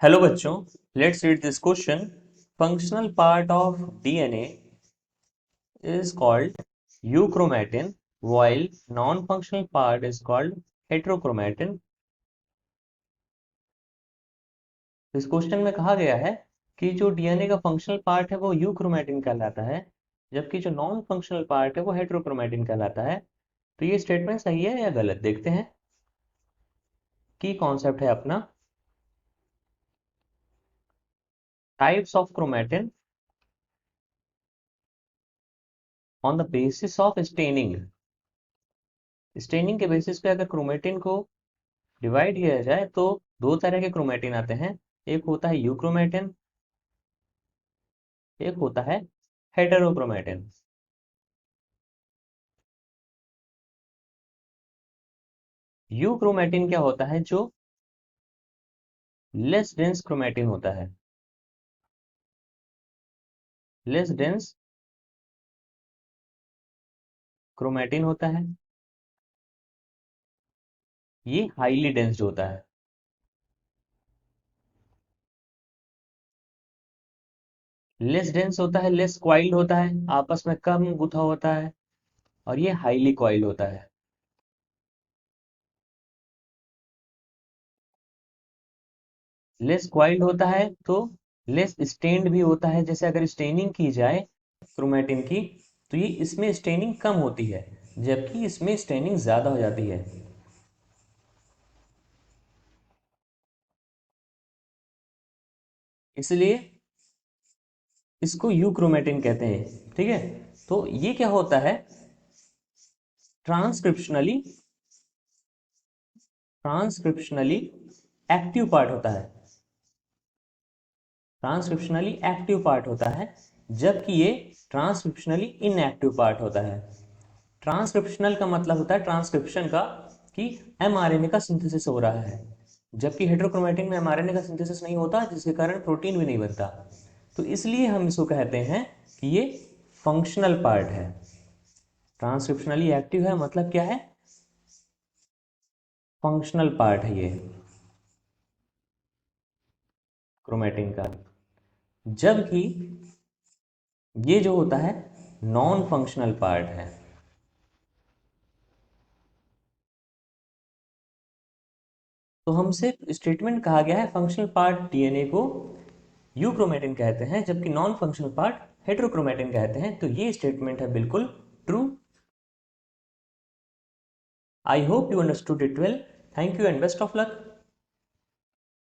Hello बच्चों, let's read this question. Functional part of DNA is called euchromatin while non-functional part is called heterochromatin। इस question में कहा गया है कि जो डीएनए का फंक्शनल पार्ट है वो यूक्रोमेटिन कहलाता है, जबकि जो नॉन फंक्शनल पार्ट है वो हेटेरोक्रोमेटिन कहलाता है। तो ये स्टेटमेंट सही है या गलत, देखते हैं। की कॉन्सेप्ट है अपना types of chromatin on the basis of staining. Staining के बेसिस पे अगर क्रोमेटिन को डिवाइड किया जाए तो दो तरह के क्रोमेटिन आते हैं। एक होता है यूक्रोमेटिन, एक होता है हेटेरोक्रोमेटिन। यूक्रोमेटिन क्या होता है? जो लेस डेंस क्रोमेटिन होता है, लेस डेंस क्रोमेटिन होता है। ये हाईली डेंस होता है। लेस डेंस होता है, लेस क्वाइल्ड होता है, आपस में कम गुथा होता है। और ये हाईली क्वाइल्ड होता है। लेस क्वाइल्ड होता है तो लेस स्टेन्ड भी होता है। जैसे अगर स्टेनिंग की जाए क्रोमेटिन की तो ये इसमें स्टेनिंग कम होती है, जबकि इसमें स्टेनिंग ज्यादा हो जाती है। इसलिए इसको यूक्रोमेटिन कहते हैं। ठीक है, तो ये क्या होता है? ट्रांसक्रिप्शनली ट्रांसक्रिप्शनली एक्टिव पार्ट होता है। ट्रांसक्रिप्शनली एक्टिव पार्ट होता है, जबकि ये ट्रांसक्रिप्शनली इनएक्टिव पार्ट होता है। ट्रांसक्रिप्शनल का मतलब होता है ट्रांसक्रिप्शन का, कि एमआरएनए का सिंथेसिस हो रहा है, जबकि हेटेरोक्रोमेटिन में एमआरएनए का सिंथेसिस नहीं होता, जिसके कारण प्रोटीन भी नहीं बनता। तो इसलिए हम इसको कहते हैं कि ये फंक्शनल पार्ट है। ट्रांसक्रिप्शनली एक्टिव है मतलब क्या है? फंक्शनल पार्ट है ये क्रोमेटिन का। जबकि ये जो होता है नॉन फंक्शनल पार्ट है। तो हमसे स्टेटमेंट कहा गया है फंक्शनल पार्ट डीएनए को यूक्रोमेटिन कहते हैं, जबकि नॉन फंक्शनल पार्ट हेटेरोक्रोमेटिन कहते हैं। तो ये स्टेटमेंट है बिल्कुल true. I hope you understood it well. Thank you and best of luck.